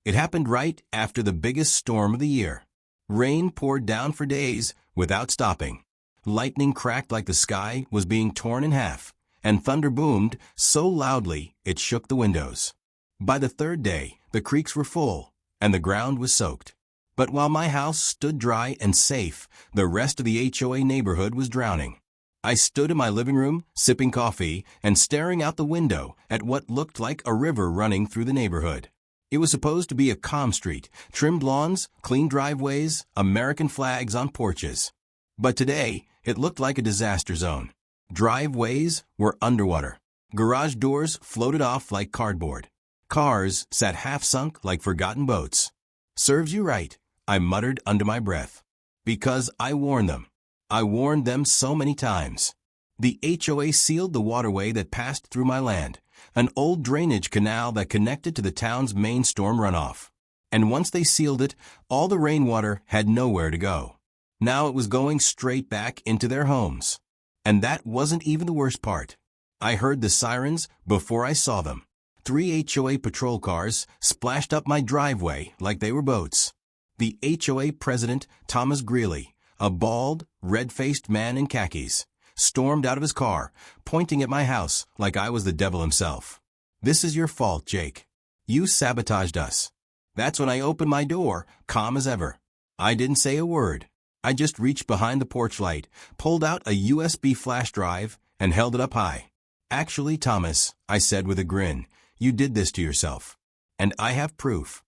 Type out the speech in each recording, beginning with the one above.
It happened right after the biggest storm of the year. Rain poured down for days without stopping. Lightning cracked like the sky was being torn in half, and thunder boomed so loudly it shook the windows. By the third day, the creeks were full, and the ground was soaked. But while my house stood dry and safe, the rest of the HOA neighborhood was drowning. I stood in my living room, sipping coffee, and staring out the window at what looked like a river running through the neighborhood. It was supposed to be a calm street, trimmed lawns, clean driveways, American flags on porches. But today, it looked like a disaster zone. Driveways were underwater. Garage doors floated off like cardboard. Cars sat half-sunk like forgotten boats. "Serves you right," I muttered under my breath. Because I warned them. I warned them so many times. The HOA sealed the waterway that passed through my land, an old drainage canal that connected to the town's main storm runoff. And once they sealed it, all the rainwater had nowhere to go. Now it was going straight back into their homes. And that wasn't even the worst part. I heard the sirens before I saw them. 3 HOA patrol cars splashed up my driveway like they were boats. The HOA president, Thomas Greeley, a bald, red-faced man in khakis, stormed out of his car, pointing at my house like I was the devil himself. "This is your fault, Jake. You sabotaged us." That's when I opened my door, calm as ever. I didn't say a word. I just reached behind the porch light, pulled out a USB flash drive, and held it up high. "Actually, Thomas," I said with a grin, "you did this to yourself. And I have proof."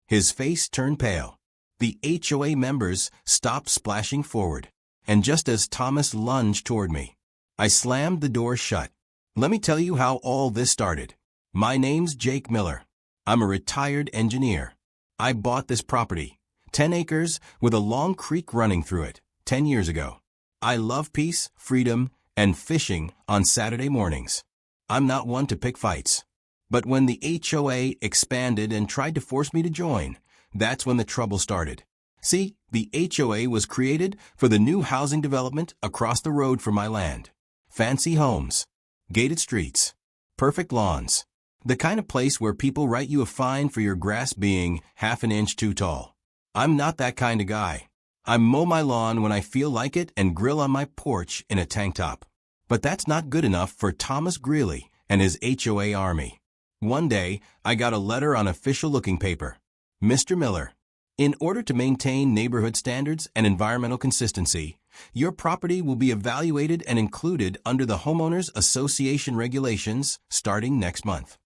His face turned pale. The HOA members stopped splashing forward. And just as Thomas lunged toward me, I slammed the door shut. Let me tell you how all this started. My name's Jake Miller. I'm a retired engineer. I bought this property, 10 acres with a long creek running through it, 10 years ago. I love peace, freedom, and fishing on Saturday mornings. I'm not one to pick fights. But when the HOA expanded and tried to force me to join, that's when the trouble started. See, the HOA was created for the new housing development across the road from my land. Fancy homes, gated streets, perfect lawns, the kind of place where people write you a fine for your grass being half an inch too tall. I'm not that kind of guy. I mow my lawn when I feel like it and grill on my porch in a tank top. But that's not good enough for Thomas Greeley and his HOA army. One day, I got a letter on official looking paper. "Mr. Miller, in order to maintain neighborhood standards and environmental consistency, your property will be evaluated and included under the Homeowners Association regulations starting next month."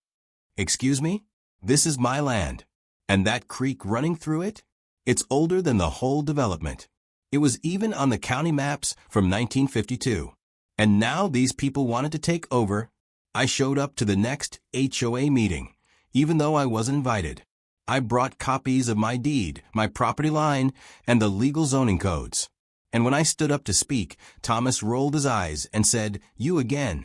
Excuse me? This is my land. And that creek running through it? It's older than the whole development. It was even on the county maps from 1952. And now these people wanted to take over. I showed up to the next HOA meeting, even though I wasn't invited. I brought copies of my deed, my property line, and the legal zoning codes. And when I stood up to speak, Thomas rolled his eyes and said, "You again?"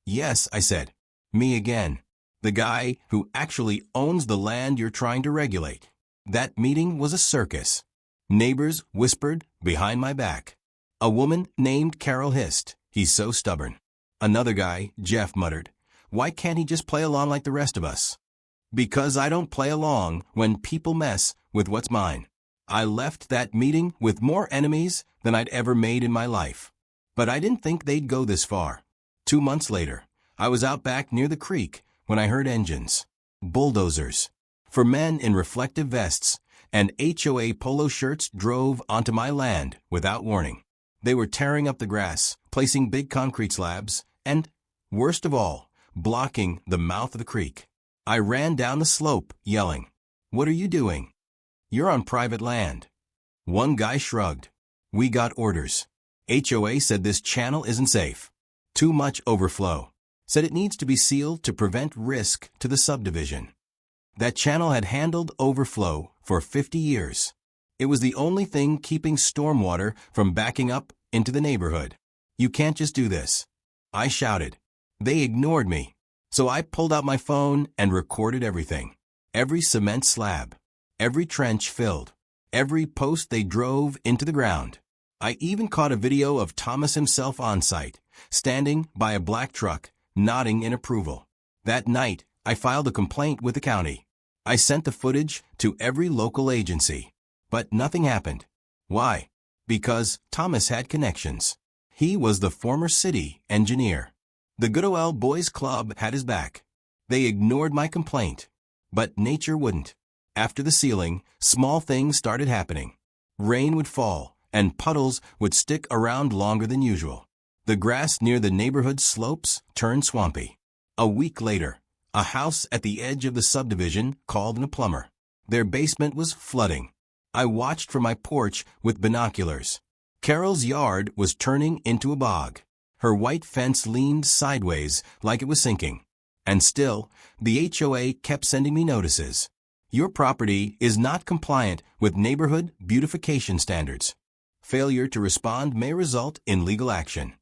"Yes," I said. "Me again. The guy who actually owns the land you're trying to regulate." That meeting was a circus. Neighbors whispered behind my back. A woman named Carol hissed, "He's so stubborn." Another guy, Jeff, muttered, "Why can't he just play along like the rest of us?" Because I don't play along when people mess with what's mine. I left that meeting with more enemies than I'd ever made in my life. But I didn't think they'd go this far. 2 months later, I was out back near the creek when I heard engines, bulldozers, for men in reflective vests, and HOA polo shirts drove onto my land without warning. They were tearing up the grass, placing big concrete slabs, and, worst of all, blocking the mouth of the creek. I ran down the slope, yelling, "What are you doing? You're on private land." One guy shrugged. "We got orders. HOA said this channel isn't safe. Too much overflow. Said it needs to be sealed to prevent risk to the subdivision." That channel had handled overflow for 50 years. It was the only thing keeping stormwater from backing up into the neighborhood. "You can't just do this," I shouted. They ignored me. So I pulled out my phone and recorded everything. Every cement slab, every trench filled, every post they drove into the ground. I even caught a video of Thomas himself on site, standing by a black truck, nodding in approval. That night, I filed a complaint with the county. I sent the footage to every local agency, but nothing happened. Why? Because Thomas had connections. He was the former city engineer. The Good OL Boys Club had his back. They ignored my complaint, but nature wouldn't. After the sealing, small things started happening. Rain would fall, and puddles would stick around longer than usual. The grass near the neighborhood slopes turned swampy. A week later, a house at the edge of the subdivision called in a plumber. Their basement was flooding. I watched from my porch with binoculars. Carol's yard was turning into a bog. Her white fence leaned sideways like it was sinking. And still, the HOA kept sending me notices. Your property is not compliant with neighborhood beautification standards. Failure to respond may result in legal action.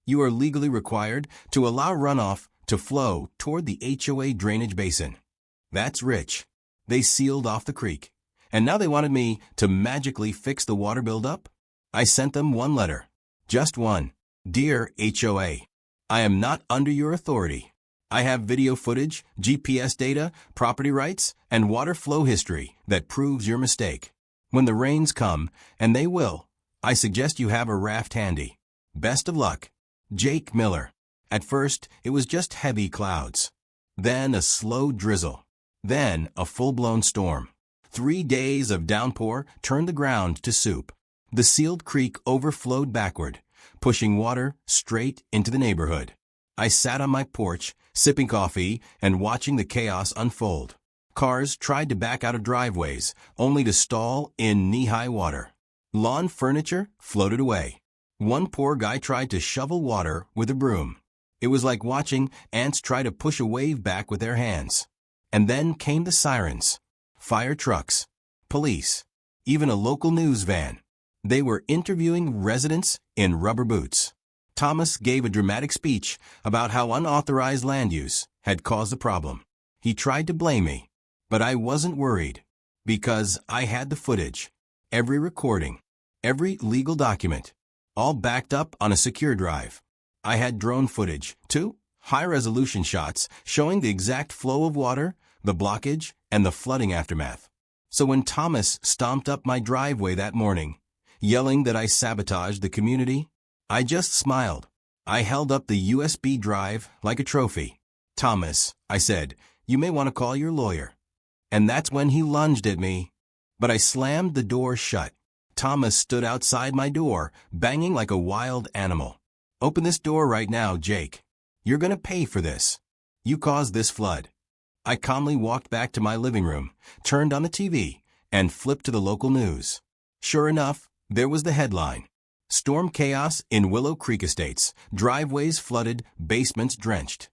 You are legally required to allow runoff to flow toward the HOA drainage basin. That's rich. They sealed off the creek. And now they wanted me to magically fix the water buildup? I sent them one letter. Just one. Dear HOA, I am not under your authority. I have video footage, GPS data, property rights, and water flow history that proves your mistake. When the rains come, and they will, I suggest you have a raft handy. Best of luck. Jake Miller. At first, it was just heavy clouds. Then a slow drizzle. Then a full-blown storm. 3 days of downpour turned the ground to soup. The sealed creek overflowed backward, pushing water straight into the neighborhood. I sat on my porch, sipping coffee and watching the chaos unfold. Cars tried to back out of driveways, only to stall in knee-high water. Lawn furniture floated away. One poor guy tried to shovel water with a broom. It was like watching ants try to push a wave back with their hands. And then came the sirens. Fire trucks, police, even a local news van. They were interviewing residents in rubber boots. Thomas gave a dramatic speech about how unauthorized land use had caused the problem. He tried to blame me, but I wasn't worried because I had the footage, every recording, every legal document, all backed up on a secure drive. I had drone footage, too, high-resolution shots showing the exact flow of water, the blockage, and the flooding aftermath. So when Thomas stomped up my driveway that morning, yelling that I sabotaged the community, I just smiled. I held up the USB drive like a trophy. Thomas, I said, you may want to call your lawyer. And that's when he lunged at me. But I slammed the door shut. Thomas stood outside my door, banging like a wild animal. Open this door right now, Jake. You're going to pay for this. You caused this flood. I calmly walked back to my living room, turned on the TV, and flipped to the local news. Sure enough, there was the headline. Storm chaos in Willow Creek Estates, driveways flooded, basements drenched.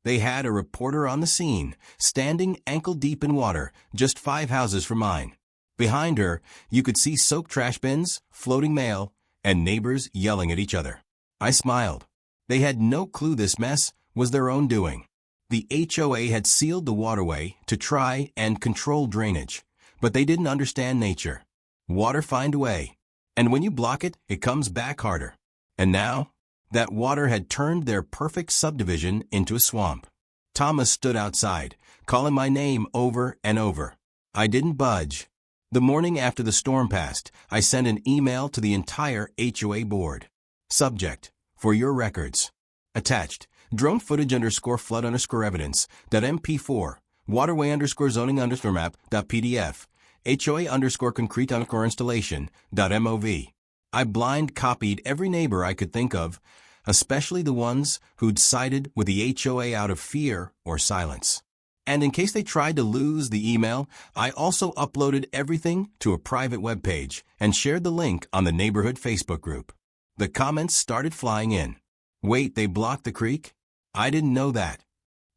They had a reporter on the scene, standing ankle-deep in water, just 5 houses from mine. Behind her, you could see soaked trash bins, floating mail, and neighbors yelling at each other. I smiled. They had no clue this mess was their own doing. The HOA had sealed the waterway to try and control drainage, but they didn't understand nature. Water finds a way, and when you block it, it comes back harder. And now, that water had turned their perfect subdivision into a swamp. Thomas stood outside, calling my name over and over. I didn't budge. The morning after the storm passed, I sent an email to the entire HOA board. Subject, for your records. Attached, drone footage _flood _evidence.mp4, waterway _zoning_map.pdf, HOA _concrete _installation.mov. I blind copied every neighbor I could think of, especially the ones who'd sided with the HOA out of fear or silence. And in case they tried to lose the email, I also uploaded everything to a private web page and shared the link on the neighborhood Facebook group. The comments started flying in. Wait, they blocked the creek? I didn't know that.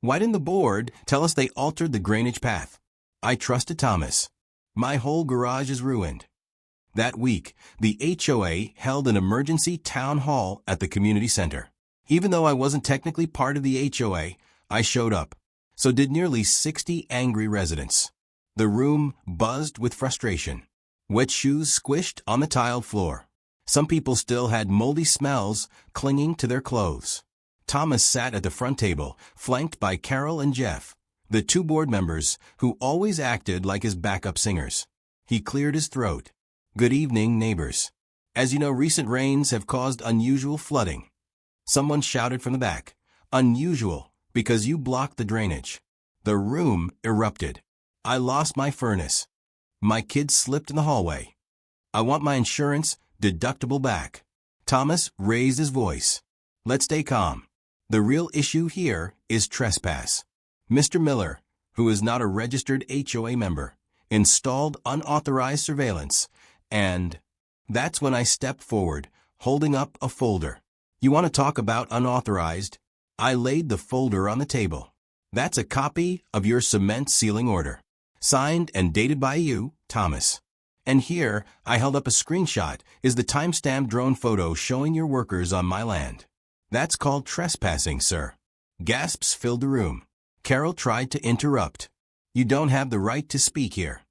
Why didn't the board tell us they altered the drainage path? I trusted Thomas. My whole garage is ruined. That week, the HOA held an emergency town hall at the community center. Even though I wasn't technically part of the HOA, I showed up. So did nearly 60 angry residents. The room buzzed with frustration. Wet shoes squished on the tiled floor. Some people still had moldy smells clinging to their clothes. Thomas sat at the front table, flanked by Carol and Jeff. the two board members who always acted like his backup singers. He cleared his throat. Good evening, neighbors. As you know, recent rains have caused unusual flooding. Someone shouted from the back, unusual, because you blocked the drainage. The room erupted. I lost my furnace. My kids slipped in the hallway. I want my insurance deductible back. Thomas raised his voice. Let's stay calm. The real issue here is trespass. Mr. Miller, who is not a registered HOA member, installed unauthorized surveillance, and that's when I stepped forward, holding up a folder. You want to talk about unauthorized? I laid the folder on the table. That's a copy of your cement ceiling order, signed and dated by you, Thomas. And here, I held up a screenshot, is the timestamp drone photo showing your workers on my land. That's called trespassing, sir. Gasps filled the room. Carol tried to interrupt. You don't have the right to speak here.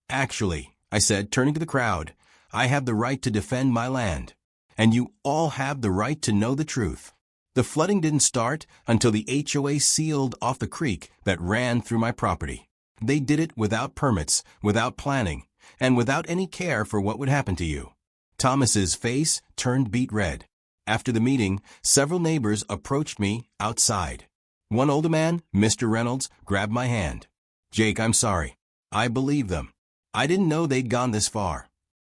Actually, I said, turning to the crowd, I have the right to defend my land. And you all have the right to know the truth. The flooding didn't start until the HOA sealed off the creek that ran through my property. They did it without permits, without planning, and without any care for what would happen to you. Thomas's face turned beet red. After the meeting, several neighbors approached me outside. One older man, Mr. Reynolds, grabbed my hand. Jake, I'm sorry. I believe them. I didn't know they'd gone this far.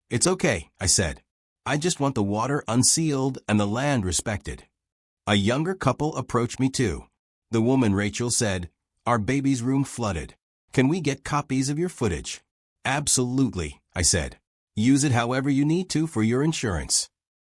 It's okay, I said. I just want the water unsealed and the land respected. A younger couple approached me too. The woman, Rachel, said, our baby's room flooded. Can we get copies of your footage? Absolutely, I said. Use it however you need to for your insurance.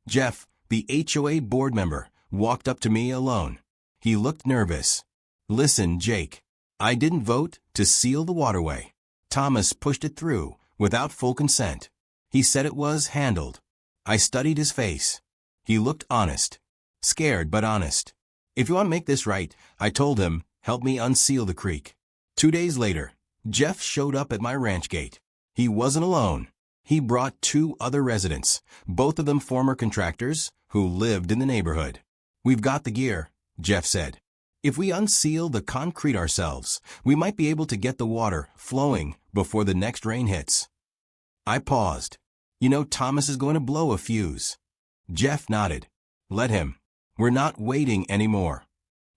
Jeff, the HOA board member, walked up to me alone. He looked nervous. Listen, Jake. I didn't vote to seal the waterway. Thomas pushed it through without full consent. He said it was handled. I studied his face. He looked honest. Scared but honest. If you want to make this right, I told him, help me unseal the creek. 2 days later, Jeff showed up at my ranch gate. He wasn't alone. He brought 2 other residents, both of them former contractors who lived in the neighborhood. We've got the gear, Jeff said. If we unseal the concrete ourselves, we might be able to get the water flowing before the next rain hits. I paused. You know, Thomas is going to blow a fuse. Jeff nodded. Let him. We're not waiting anymore.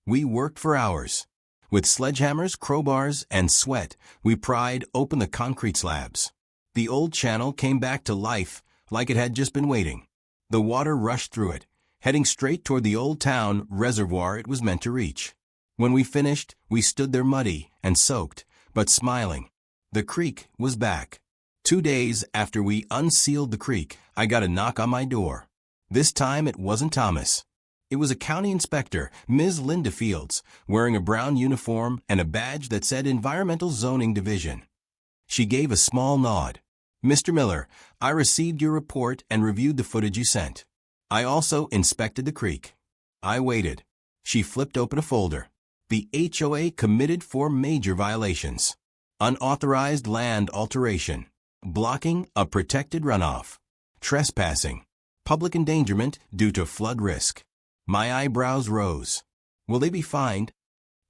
We worked for hours. With sledgehammers, crowbars, and sweat, we pried open the concrete slabs. The old channel came back to life like it had just been waiting. The water rushed through it, heading straight toward the old town reservoir it was meant to reach. When we finished, we stood there muddy and soaked, but smiling. The creek was back. 2 days after we unsealed the creek, I got a knock on my door. This time it wasn't Thomas. It was a county inspector, Ms. Linda Fields, wearing a brown uniform and a badge that said Environmental Zoning Division. She gave a small nod. Mr. Miller, I received your report and reviewed the footage you sent. I also inspected the creek. I waited. She flipped open a folder. The HOA committed 4 major violations. Unauthorized land alteration. Blocking a protected runoff. Trespassing. Public endangerment due to flood risk. My eyebrows rose. Will they be fined?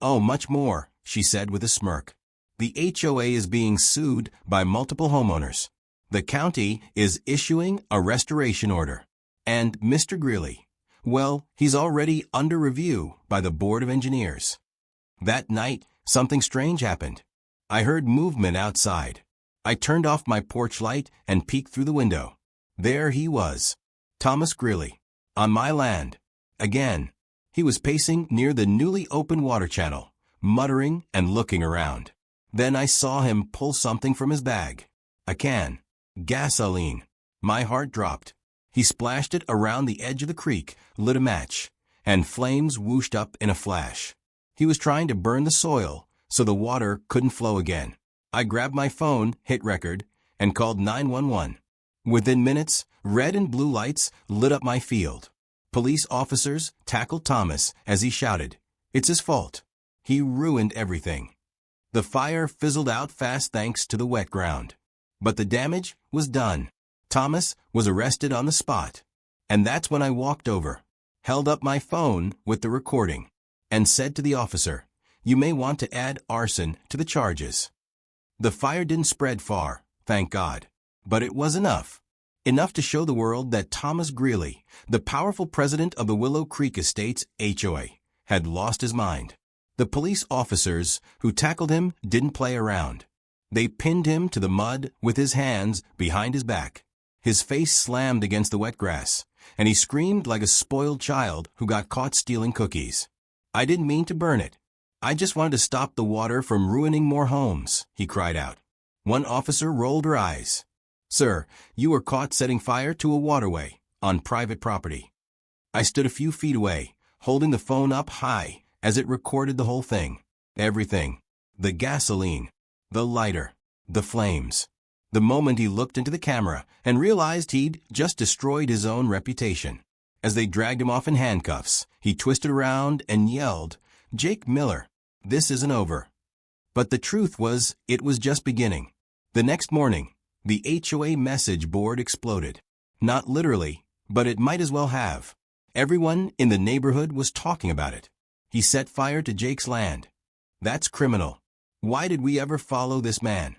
Oh, much more, she said with a smirk. The HOA is being sued by multiple homeowners. The county is issuing a restoration order. And Mr. Greeley, well, he's already under review by the Board of Engineers. That night, something strange happened. I heard movement outside. I turned off my porch light and peeked through the window. There he was, Thomas Greeley, on my land. Again, he was pacing near the newly opened water channel, muttering and looking around. Then I saw him pull something from his bag. A can. Gasoline. My heart dropped. He splashed it around the edge of the creek, lit a match, and flames whooshed up in a flash. He was trying to burn the soil so the water couldn't flow again. I grabbed my phone, hit record, and called 911. Within minutes, red and blue lights lit up my field. Police officers tackled Thomas as he shouted, "It's his fault. He ruined everything." The fire fizzled out fast thanks to the wet ground. But the damage was done. Thomas was arrested on the spot. And that's when I walked over, held up my phone with the recording, and said to the officer, you may want to add arson to the charges. The fire didn't spread far, thank God. But it was enough. Enough to show the world that Thomas Greeley, the powerful president of the Willow Creek Estates HOA, had lost his mind. The police officers who tackled him didn't play around. They pinned him to the mud with his hands behind his back. His face slammed against the wet grass, and he screamed like a spoiled child who got caught stealing cookies. "I didn't mean to burn it. I just wanted to stop the water from ruining more homes," he cried out. One officer rolled her eyes. "Sir, you were caught setting fire to a waterway on private property." I stood a few feet away, holding the phone up high as it recorded the whole thing. Everything. The gasoline, the lighter, the flames. The moment he looked into the camera and realized he'd just destroyed his own reputation. As they dragged him off in handcuffs, he twisted around and yelled, "Jake Miller, this isn't over." But the truth was, it was just beginning. The next morning, the HOA message board exploded. Not literally, but it might as well have. Everyone in the neighborhood was talking about it. He set fire to Jake's land. That's criminal. Why did we ever follow this man?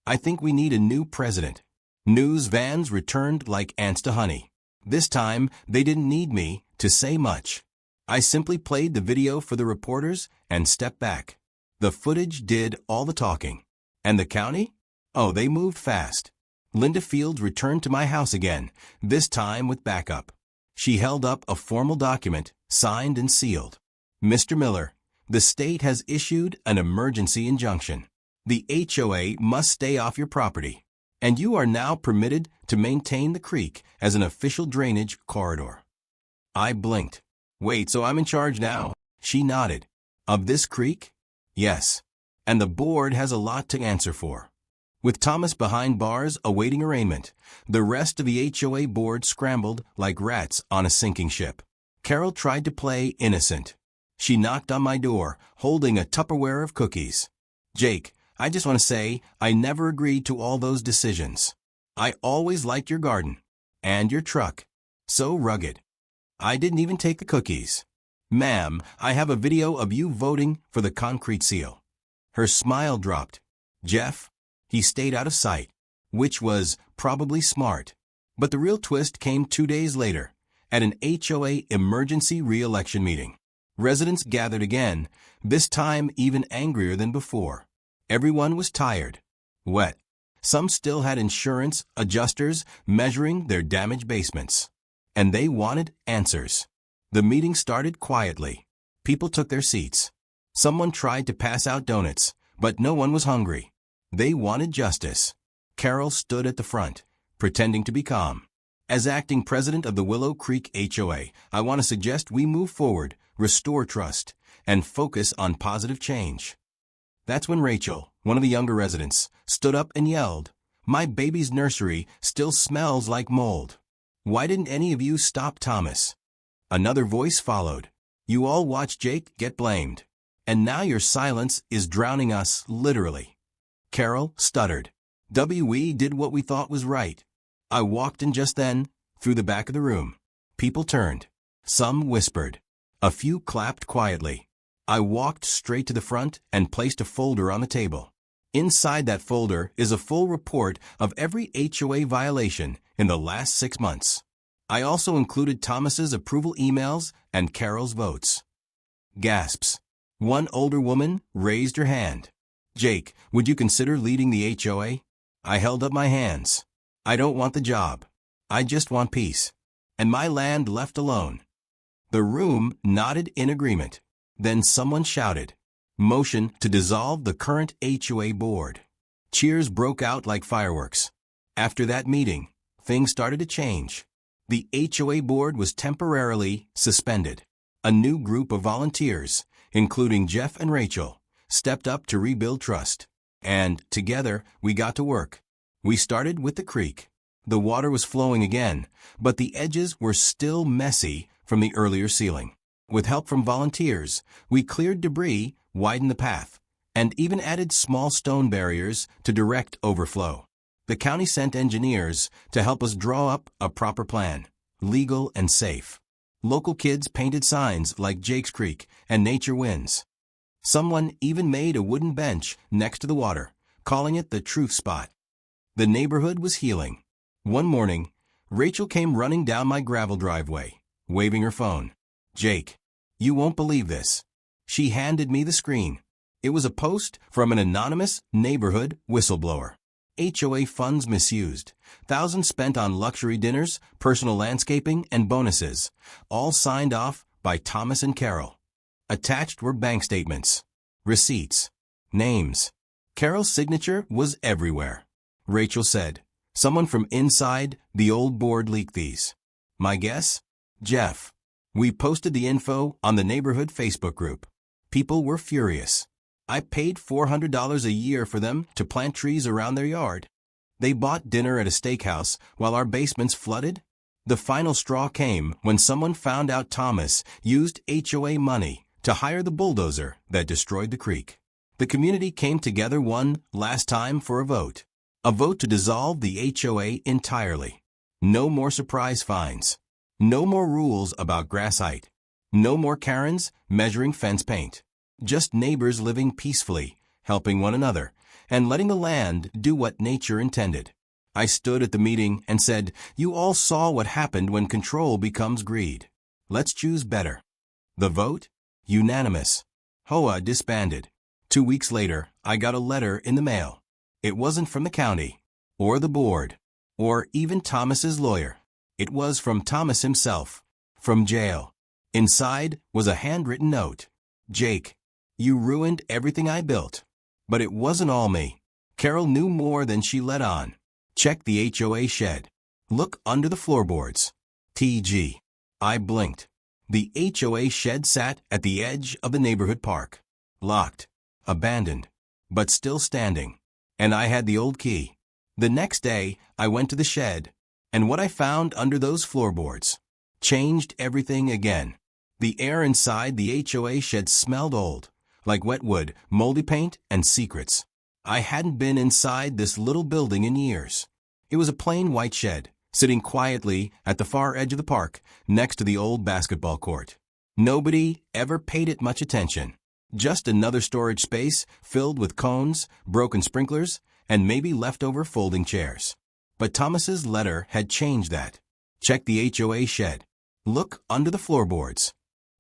I think we need a new president. News vans returned like ants to honey. This time, they didn't need me to say much. I simply played the video for the reporters and stepped back. The footage did all the talking. And the county? Oh, they moved fast. Linda Fields returned to my house again, this time with backup. She held up a formal document, signed and sealed. "Mr. Miller, the state has issued an emergency injunction. The HOA must stay off your property, and you are now permitted to maintain the creek as an official drainage corridor." I blinked. "Wait, so I'm in charge now?" She nodded. "Of this creek?" "Yes. And the board has a lot to answer for." With Thomas behind bars awaiting arraignment, the rest of the HOA board scrambled like rats on a sinking ship. Carol tried to play innocent. She knocked on my door, holding a Tupperware of cookies. "Jake, I just want to say I never agreed to all those decisions. I always liked your garden. And your truck. So rugged. I didn't even take the cookies. Ma'am, I have a video of you voting for the concrete seal." Her smile dropped. Jeff? He stayed out of sight, which was probably smart. But the real twist came 2 days later, at an HOA emergency re-election meeting. Residents gathered again, this time even angrier than before. Everyone was tired, wet. Some still had insurance adjusters measuring their damaged basements. And they wanted answers. The meeting started quietly. People took their seats. Someone tried to pass out donuts, but no one was hungry. They wanted justice. Carol stood at the front, pretending to be calm. "As acting president of the Willow Creek HOA, I want to suggest we move forward, restore trust, and focus on positive change." That's when Rachel, one of the younger residents, stood up and yelled, "My baby's nursery still smells like mold. Why didn't any of you stop Thomas?" Another voice followed. "You all watched Jake get blamed. And now your silence is drowning us, literally." Carol stuttered. "We did what we thought was right." I walked in just then, through the back of the room. People turned. Some whispered. A few clapped quietly. I walked straight to the front and placed a folder on the table. Inside that folder is a full report of every HOA violation in the last 6 months. I also included Thomas's approval emails and Carol's votes. Gasps. One older woman raised her hand. "Jake, would you consider leading the HOA?" I held up my hands. "I don't want the job. I just want peace. And my land left alone." The room nodded in agreement. Then someone shouted, "Motion to dissolve the current HOA board." Cheers broke out like fireworks. After that meeting, things started to change. The HOA board was temporarily suspended. A new group of volunteers, including Jeff and Rachel, stepped up to rebuild trust. And, together, we got to work. We started with the creek. The water was flowing again, but the edges were still messy from the earlier sealing. With help from volunteers, we cleared debris, widened the path, and even added small stone barriers to direct overflow. The county sent engineers to help us draw up a proper plan, legal and safe. Local kids painted signs like Jake's Creek and Nature Wins. Someone even made a wooden bench next to the water, calling it the truth spot. The neighborhood was healing. One morning, Rachel came running down my gravel driveway, waving her phone. "Jake, you won't believe this." She handed me the screen. It was a post from an anonymous neighborhood whistleblower. HOA funds misused, thousands spent on luxury dinners, personal landscaping, and bonuses, all signed off by Thomas and Carol. Attached were bank statements, receipts, names. Carol's signature was everywhere. Rachel said, "Someone from inside the old board leaked these." My guess? Jeff. We posted the info on the neighborhood Facebook group. People were furious. I paid $400 a year for them to plant trees around their yard. They bought dinner at a steakhouse while our basements flooded. The final straw came when someone found out Thomas used HOA money to hire the bulldozer that destroyed the creek. The community came together one last time for a vote. A vote to dissolve the HOA entirely. No more surprise fines. No more rules about grass height. No more Karens measuring fence paint. Just neighbors living peacefully, helping one another, and letting the land do what nature intended. I stood at the meeting and said, "You all saw what happened when control becomes greed. Let's choose better." The vote? Unanimous. HOA disbanded. 2 weeks later, I got a letter in the mail. It wasn't from the county, or the board, or even Thomas's lawyer. It was from Thomas himself, from jail. Inside was a handwritten note. "Jake, you ruined everything I built." But it wasn't all me. Carol knew more than she let on. Check the HOA shed. Look under the floorboards. TG. I blinked. The HOA shed sat at the edge of the neighborhood park. Locked. Abandoned. But still standing. And I had the old key. The next day, I went to the shed. And what I found under those floorboards changed everything again. The air inside the HOA shed smelled old, like wet wood, moldy paint, and secrets. I hadn't been inside this little building in years. It was a plain white shed, sitting quietly at the far edge of the park, next to the old basketball court. Nobody ever paid it much attention. Just another storage space filled with cones, broken sprinklers, and maybe leftover folding chairs. But Thomas's letter had changed that. Check the HOA shed. Look under the floorboards.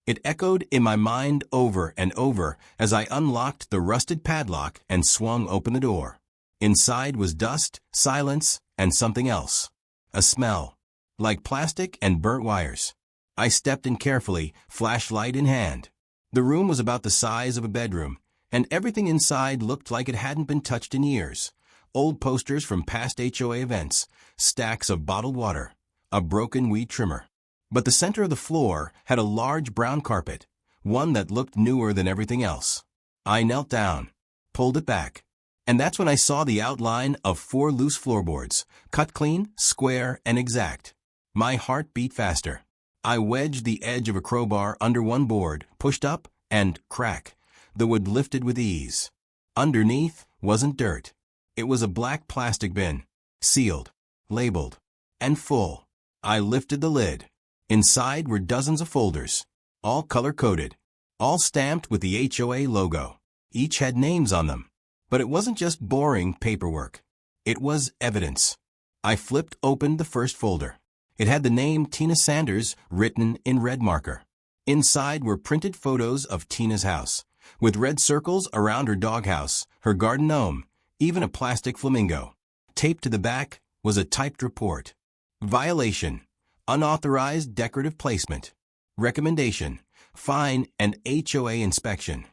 It echoed in my mind over and over as I unlocked the rusted padlock and swung open the door. Inside was dust, silence, and something else. A smell, like plastic and burnt wires. I stepped in carefully, flashlight in hand. The room was about the size of a bedroom, and everything inside looked like it hadn't been touched in years. Old posters from past HOA events, stacks of bottled water, a broken weed trimmer. But the center of the floor had a large brown carpet, one that looked newer than everything else. I knelt down, pulled it back, and that's when I saw the outline of 4 loose floorboards, cut clean, square, and exact. My heart beat faster. I wedged the edge of a crowbar under one board, pushed up, and crack, the wood lifted with ease. Underneath wasn't dirt. It was a black plastic bin, sealed, labeled, and full. I lifted the lid. Inside were dozens of folders, all color-coded, all stamped with the HOA logo. Each had names on them. But it wasn't just boring paperwork. It was evidence. I flipped open the first folder. It had the name Tina Sanders written in red marker. Inside were printed photos of Tina's house, with red circles around her doghouse, her garden gnome, even a plastic flamingo. Taped to the back was a typed report. Violation. Unauthorized decorative placement. Recommendation. Fine and HOA inspection.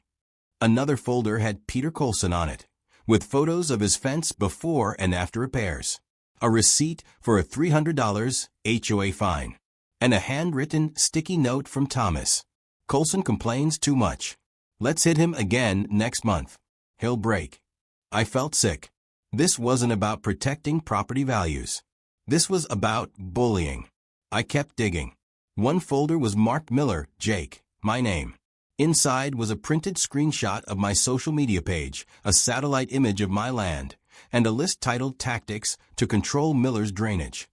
Another folder had Peter Colson on it, with photos of his fence before and after repairs. A receipt for a $300 HOA fine. And a handwritten sticky note from Thomas. "Colson complains too much. Let's hit him again next month. He'll break." I felt sick. This wasn't about protecting property values. This was about bullying. I kept digging. One folder was marked Miller, Jake, my name. Inside was a printed screenshot of my social media page, a satellite image of my land, and a list titled Tactics to Control Miller's Drainage.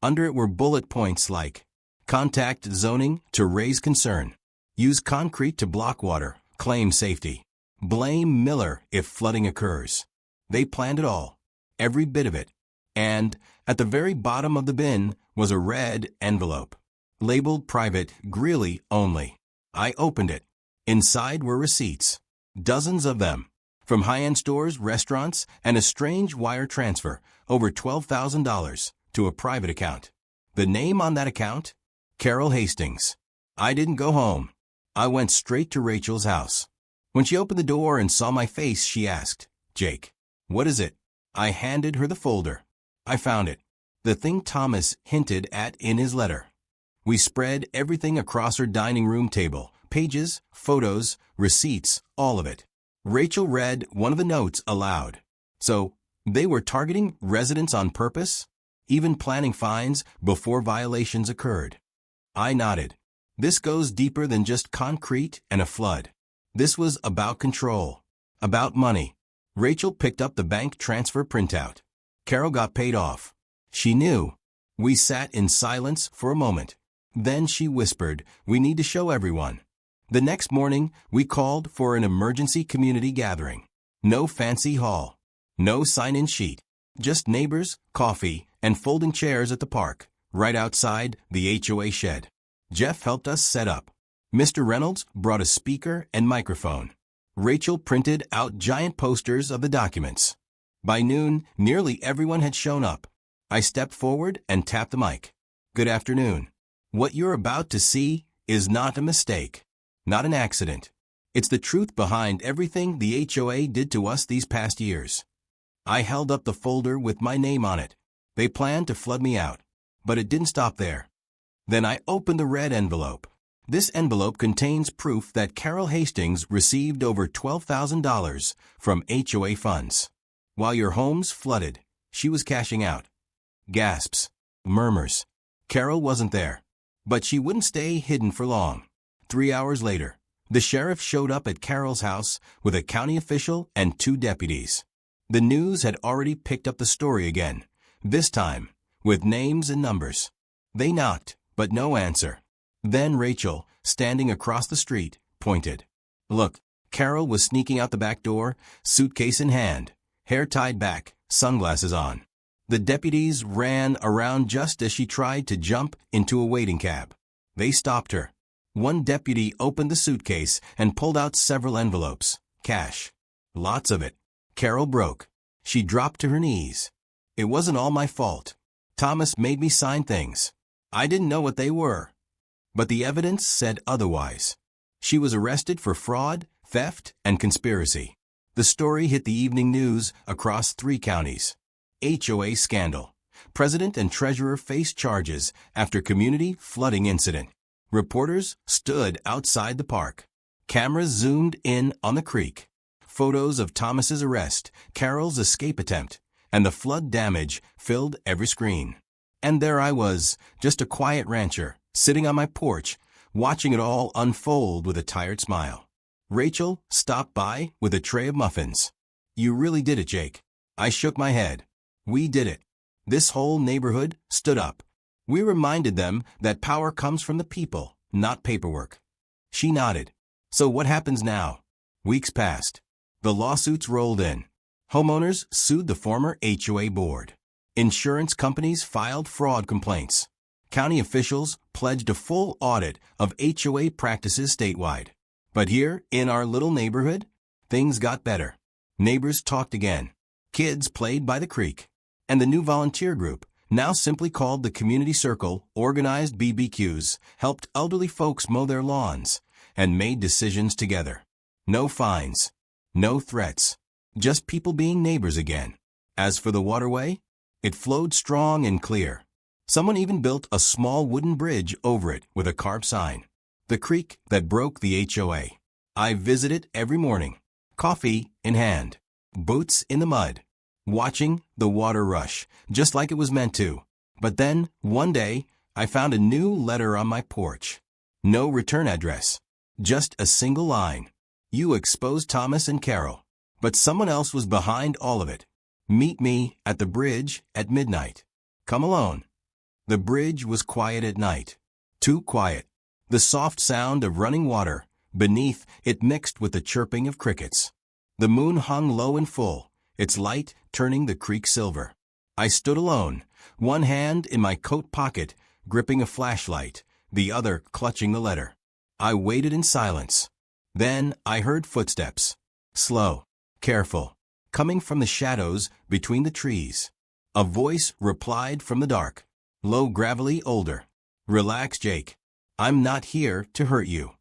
Under it were bullet points like, contact zoning to raise concern, use concrete to block water, claim safety, Blame Miller if flooding occurs. They planned it all, every bit of it. And at the very bottom of the bin was a red envelope, labeled Private Greeley Only. I opened it. Inside were receipts, dozens of them, from high-end stores, restaurants, and a strange wire transfer, over $12,000, to a private account. The name on that account? Carol Hastings. I didn't go home. I went straight to Rachel's house. When she opened the door and saw my face, she asked, "Jake, what is it?" I handed her the folder. I found it. The thing Thomas hinted at in his letter. We spread everything across her dining room table. Pages, photos, receipts, all of it. Rachel read one of the notes aloud. So, they were targeting residents on purpose? Even planning fines before violations occurred? I nodded. This goes deeper than just concrete and a flood. This was about control. About money. Rachel picked up the bank transfer printout. Carol got paid off. She knew. We sat in silence for a moment. Then she whispered, "We need to show everyone." The next morning, we called for an emergency community gathering. No fancy hall. No sign-in sheet. Just neighbors, coffee, and folding chairs at the park, right outside the HOA shed. Jeff helped us set up. Mr. Reynolds brought a speaker and microphone. Rachel printed out giant posters of the documents. By noon, nearly everyone had shown up. I stepped forward and tapped the mic. "Good afternoon. What you're about to see is not a mistake. Not an accident. It's the truth behind everything the HOA did to us these past years." I held up the folder with my name on it. They planned to flood me out. But it didn't stop there. Then I opened the red envelope. This envelope contains proof that Carol Hastings received over $12,000 from HOA funds. While your home's flooded, she was cashing out. Gasps. Murmurs. Carol wasn't there. But she wouldn't stay hidden for long. 3 hours later, the sheriff showed up at Carol's house with a county official and 2 deputies. The news had already picked up the story again, this time with names and numbers. They knocked, but no answer. Then Rachel, standing across the street, pointed. Look, Carol was sneaking out the back door, suitcase in hand, hair tied back, sunglasses on. The deputies ran around just as she tried to jump into a waiting cab. They stopped her. One deputy opened the suitcase and pulled out several envelopes. Cash. Lots of it. Carol broke. She dropped to her knees. It wasn't all my fault. Thomas made me sign things. I didn't know what they were. But the evidence said otherwise. She was arrested for fraud, theft, and conspiracy. The story hit the evening news across 3 counties. HOA scandal. President and treasurer face charges after community flooding incident. Reporters stood outside the park. Cameras zoomed in on the creek. Photos of Thomas's arrest, Carol's escape attempt, and the flood damage filled every screen. And there I was, just a quiet rancher, sitting on my porch, watching it all unfold with a tired smile. Rachel stopped by with a tray of muffins. "You really did it, Jake." I shook my head. "We did it." This whole neighborhood stood up. We reminded them that power comes from the people, not paperwork. She nodded. "So what happens now?" Weeks passed. The lawsuits rolled in. Homeowners sued the former HOA board. Insurance companies filed fraud complaints. County officials pledged a full audit of HOA practices statewide. But here, in our little neighborhood, things got better. Neighbors talked again. Kids played by the creek. And the new volunteer group, now simply called the Community Circle, organized BBQs, helped elderly folks mow their lawns, and made decisions together. No fines. No threats. Just people being neighbors again. As for the Waterway, it flowed strong and clear. Someone even built a small wooden bridge over it with a carved sign. The creek that broke the HOA. I visit it every morning, coffee in hand, boots in the mud, watching the water rush, just like it was meant to. But then, one day, I found a new letter on my porch. No return address. Just a single line. "You exposed Thomas and Carol, but someone else was behind all of it. Meet me at the bridge at midnight. Come alone." The bridge was quiet at night. Too quiet. The soft sound of running water, Beneath, it mixed with the chirping of crickets. The moon hung low and full, its light turning the creek silver. I stood alone, one hand in my coat pocket, gripping a flashlight, the other clutching the letter. I waited in silence. Then I heard footsteps. Slow, careful, coming from the shadows between the trees. A voice replied from the dark. Low, gravelly, older. Relax, Jake. I'm not here to hurt you.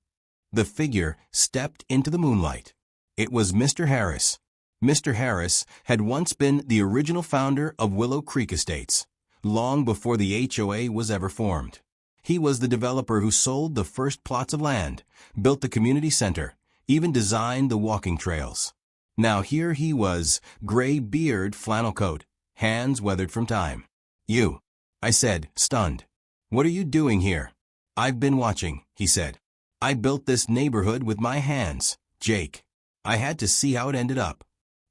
The figure stepped into the moonlight. It was Mr. Harris. Mr. Harris had once been the original founder of Willow Creek Estates, long before the HOA was ever formed. He was the developer who sold the first plots of land, built the community center, even designed the walking trails. Now here he was, gray beard, flannel coat, hands weathered from time. You, I said, stunned. What are you doing here? I've been watching, he said. I built this neighborhood with my hands, Jake. I had to see how it ended up.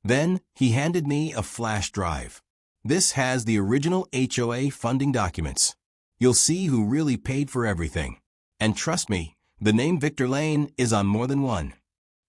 Then he handed me a flash drive. This has the original HOA funding documents. You'll see who really paid for everything. And trust me, the name Victor Lane is on more than one.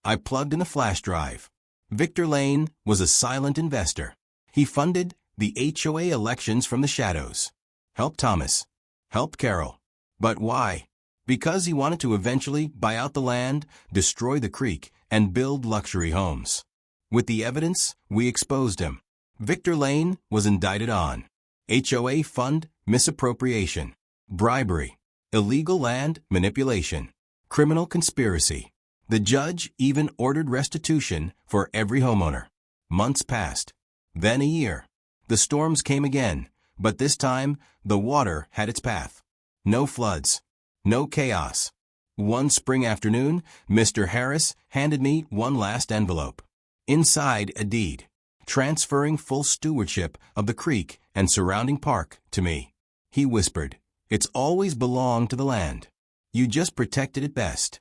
I plugged in a flash drive. Victor Lane was a silent investor. He funded the HOA elections from the shadows. Helped Thomas. Helped Carol. But why? Because he wanted to eventually buy out the land, destroy the creek, and build luxury homes. With the evidence, we exposed him. Victor Lane was indicted on HOA fund misappropriation, bribery, illegal land manipulation, criminal conspiracy. The judge even ordered restitution for every homeowner. Months passed. Then a year. The storms came again, but this time the water had its path. No floods. No chaos. One spring afternoon, Mr. Harris handed me one last envelope. Inside, a deed, transferring full stewardship of the creek and surrounding park to me. He whispered, "It's always belonged to the land. You just protected it best."